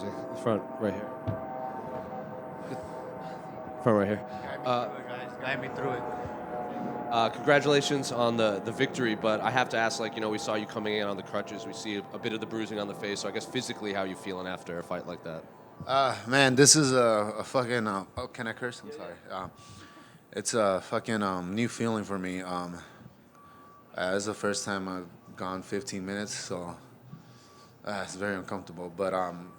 bruising. The front right here. Front right here. Guide me through it. Congratulations on the victory, but I have to ask, we saw you coming in on the crutches. We see a bit of the bruising on the face. So I guess physically, how you feeling after a fight like that? Man, this is a fucking. Oh, can I curse? I'm sorry. It's a fucking new feeling for me. It's the first time I've gone 15 minutes, so it's very uncomfortable. But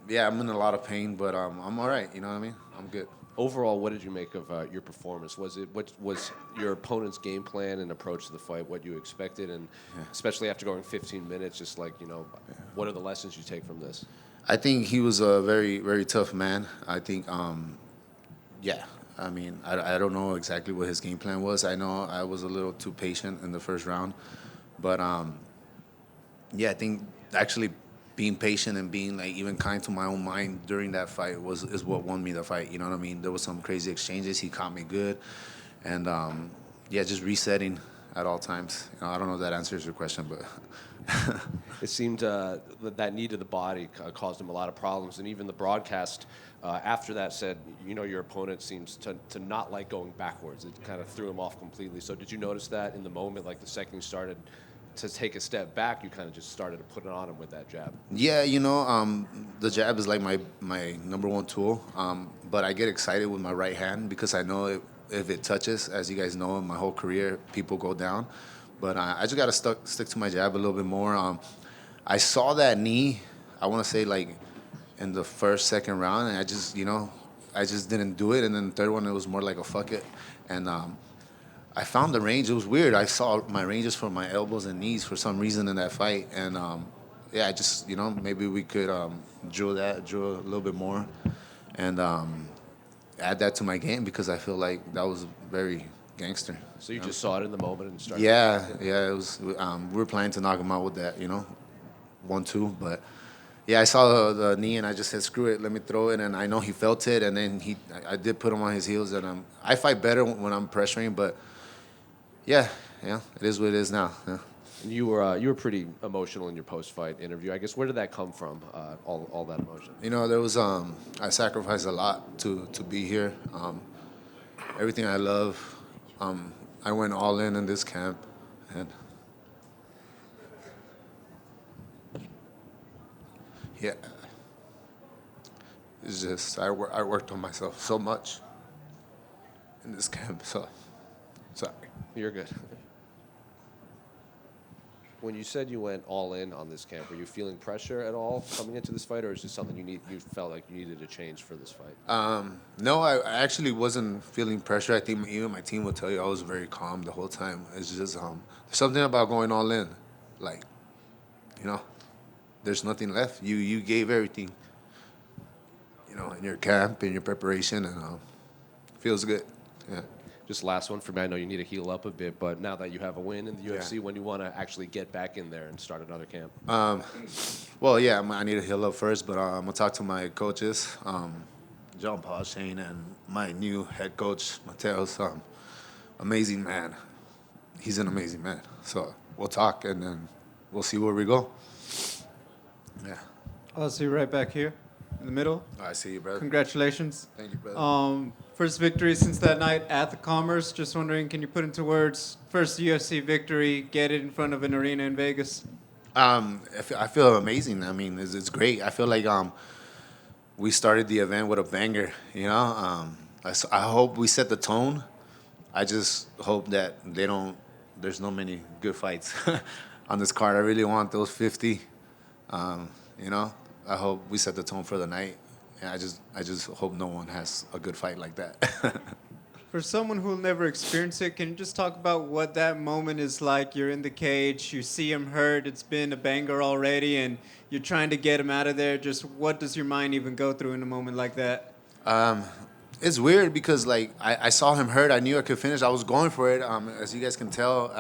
yeah, I'm in a lot of pain, but I'm all right. You know what I mean? I'm good. Overall, what did you make of your performance? What was your opponent's game plan and approach to the fight? What you expected, and Yeah. especially after going 15 minutes, just what are the lessons you take from this? I think he was a very, very tough man. I think, yeah. I mean, I don't know exactly what his game plan was. I know I was a little too patient in the first round, but yeah, I think actually being patient and being like even kind to my own mind during that fight is what won me the fight. You know what I mean? There was some crazy exchanges. He caught me good, and yeah, just resetting at all times. I don't know if that answers your question, but It seemed that knee to the body caused him a lot of problems, and even the broadcast after that said, your opponent seems to not like going backwards. It kind of threw him off completely. So did you notice that in the moment, like the second you started to take a step back, you kind of just started to put it on him with that jab? yeah, the jab is like my number one tool. But I get excited with my right hand because I know if it touches, as you guys know, in my whole career, people go down. But I just gotta stick to my jab a little bit more. I saw that knee. I want to say like in the first, second round, and I just didn't do it. And then the third one, it was more like a fuck it. And I found the range. It was weird. I saw my ranges for my elbows and knees for some reason in that fight, and yeah, I just maybe we could drill a little bit more, and add that to my game because I feel like that was very gangster. So you just saw it in the moment and started. Yeah, yeah, it was. We were planning to knock him out with that, 1-2, but yeah, I saw the knee and I just said, screw it, let me throw it, and I know he felt it, and then I did put him on his heels, and I fight better when I'm pressuring, but yeah, yeah, it is what it is now. Yeah. And you were pretty emotional in your post-fight interview. I guess where did that come from? All that emotion. There was I sacrificed a lot to be here. Everything I love, I went all in this camp, and yeah, it's just I worked on myself so much in this camp. So sorry. You're good. When you said you went all in on this camp, were you feeling pressure at all coming into this fight, or is this something you felt like you needed to change for this fight? No, I actually wasn't feeling pressure. I think even my team will tell you I was very calm the whole time. It's just there's something about going all in, like you know, there's nothing left. You gave everything, in your camp, in your preparation, and feels good. Yeah. Just last one for me. I know you need to heal up a bit, but now that you have a win in the UFC, Yeah. when you want to actually get back in there and start another camp? Well, yeah, I need to heal up first, but I'm gonna talk to my coaches, John Paul Shane, and my new head coach, Mateos. Amazing man. He's an amazing man. So we'll talk, and then we'll see where we go. Yeah. I'll see you right back here in the middle. I see you, brother. Congratulations. Thank you, brother. First victory since that night at the Commerce. Just wondering, can you put into words first UFC victory, get it in front of an arena in Vegas? I feel amazing. I mean, it's great. I feel like we started the event with a banger. I hope we set the tone. I just hope that there's no many good fights on this card. I really want those 50. I hope we set the tone for the night. And I just hope no one has a good fight like that. For someone who'll never experience it, can you just talk about what that moment is like? You're in the cage, you see him hurt, it's been a banger already, and you're trying to get him out of there. Just what does your mind even go through in a moment like that? It's weird because I saw him hurt. I knew I could finish. I was going for it. As you guys can tell,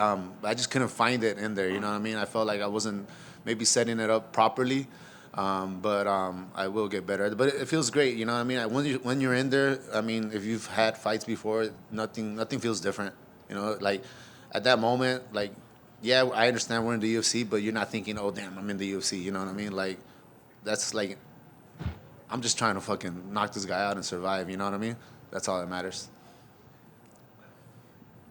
I just couldn't find it in there. You know what I mean? I felt like I wasn't maybe setting it up properly. But I will get better. But it feels great. You know what I mean? When you're in there, I mean, if you've had fights before, nothing feels different. Like at that moment, like yeah, I understand we're in the UFC, but you're not thinking, oh damn, I'm in the UFC. You know what I mean? Like that's like I'm just trying to fucking knock this guy out and survive. You know what I mean? That's all that matters.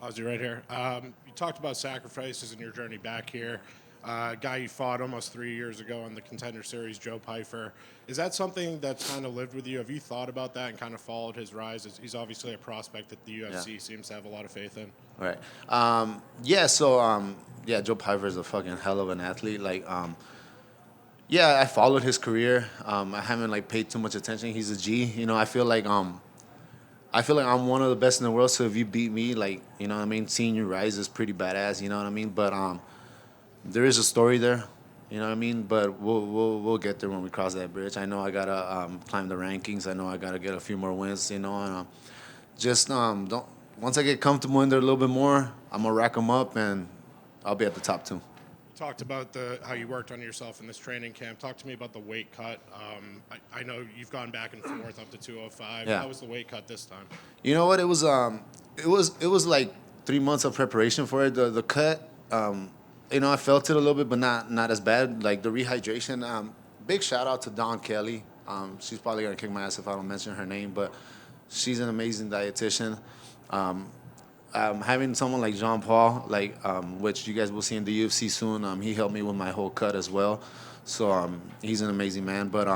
Ozzy, right here. You talked about sacrifices in your journey back here. Guy you fought almost 3 years ago on the Contender Series, Joe Pyfer. Is that something that's kind of lived with you? Have you thought about that and kind of followed his rise? He's obviously a prospect that the UFC seems to have a lot of faith in. Right. Yeah. So yeah, Joe Pyfer is a fucking hell of an athlete. Like yeah, I followed his career. I haven't like paid too much attention. He's a G. You know, I feel like I'm one of the best in the world. So if you beat me, like, you know what I mean, seeing you rise is pretty badass. You know what I mean? But there is a story there. You know what I mean? But we'll get there when we cross that bridge. I know I gotta climb the rankings. I know I gotta get a few more wins. You know, and just don't. Once I get comfortable in there a little bit more, I'm gonna rack them up and I'll be at the top too. Talked about how you worked on yourself in this training camp. Talk to me about the weight cut. I know you've gone back and forth up to 205. Yeah. How was the weight cut this time? You know what? It was like 3 months of preparation for it. The cut, you know, I felt it a little bit, but not as bad. Like the rehydration. Big shout out to Dawn Kelly. She's probably gonna kick my ass if I don't mention her name, but she's an amazing dietitian. Having someone like Jean Paul, like which you guys will see in the UFC soon. He helped me with my whole cut as well. So he's an amazing man. But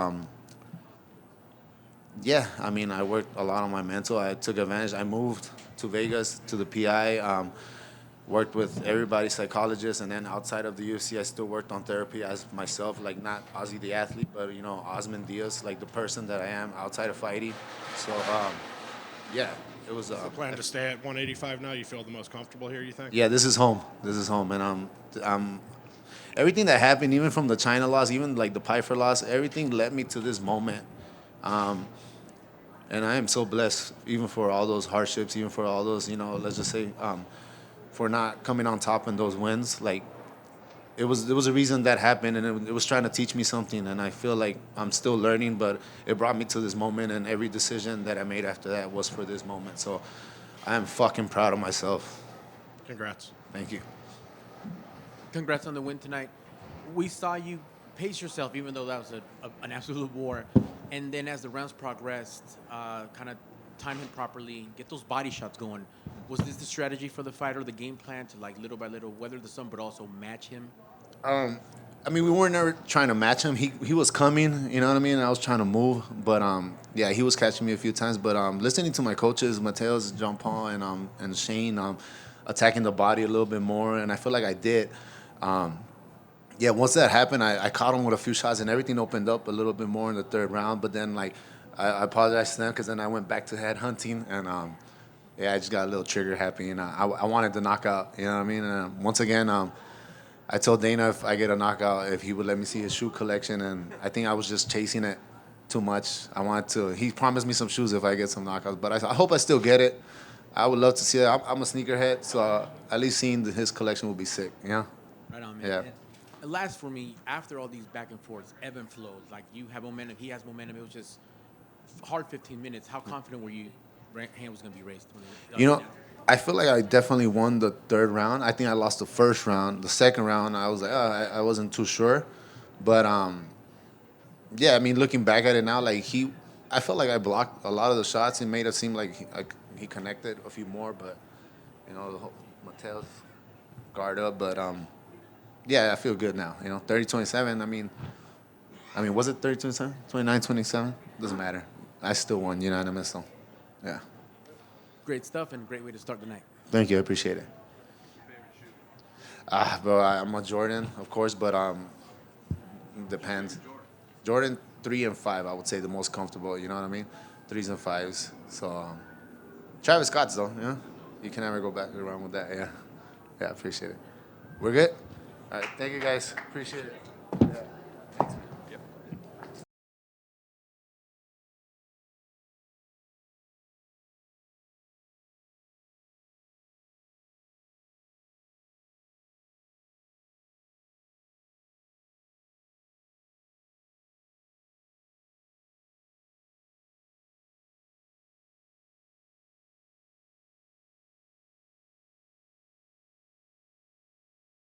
yeah, I mean, I worked a lot on my mental. I took advantage. I moved to Vegas to the PI. Worked with everybody, psychologists, and then outside of the UFC, I still worked on therapy as myself, like not Ozzy the athlete, but you know, Osman Diaz, like the person that I am outside of fighting. So yeah, it was. The plan to stay at 185 now? You feel the most comfortable here, you think? Yeah, this is home. This is home, and everything that happened, even from the China loss, even like the Pyfer loss, everything led me to this moment. And I am so blessed, even for all those hardships, even for all those, you know, let's just say, for not coming on top in those wins. Like, there was a reason that happened, and it was trying to teach me something. And I feel like I'm still learning, but it brought me to this moment, and every decision that I made after that was for this moment. So I am fucking proud of myself. Congrats. Thank you. Congrats on the win tonight. We saw you pace yourself, even though that was an absolute war. And then as the rounds progressed, kind of time him properly, get those body shots going. Was this the strategy for the fighter, the game plan to like little by little weather the storm, but also match him? I mean, we weren't ever trying to match him. He was coming, you know what I mean? I was trying to move, but yeah, he was catching me a few times. But listening to my coaches, Mateos, John Paul, and Shane, attacking the body a little bit more, and I feel like I did. Yeah, once that happened, I caught him with a few shots, and everything opened up a little bit more in the third round. But then, like, I apologized to them because then I went back to head hunting, and yeah, I just got a little trigger happy, and I wanted the knockout. You know what I mean? And once again, I told Dana if I get a knockout, if he would let me see his shoe collection, and I think I was just chasing it too much. I wanted to. He promised me some shoes if I get some knockouts, but I hope I still get it. I would love to see that. I'm a sneakerhead, so at least seeing his collection would be sick. You know? Right on, man. Yeah. And last for me, after all these back and forths, ebb and flows, like you have momentum, he has momentum. It was just hard 15 minutes. How confident were you hand was going to be raised? You know, I feel like I definitely won the third round. I think I lost the first round. The second round, I was like, I wasn't too sure. But, yeah, I mean, looking back at it now, like I felt like I blocked a lot of the shots. It made it seem like he connected a few more. But, you know, the whole Mateus guard up. But, yeah, I feel good now. You know, 30-27, I mean, was it 30-27? 29-27? Doesn't matter. I still won unanimous, so, yeah. Great stuff and great way to start the night. Thank you. I appreciate it. Bro, I'm a Jordan, of course, but depends. Jordan 3 and 5, I would say the most comfortable. You know what I mean? 3s and 5s. So Travis Scott's though. Yeah, you can never go back around with that. Yeah, I appreciate it. We're good. All right, thank you guys. Appreciate it. Yeah.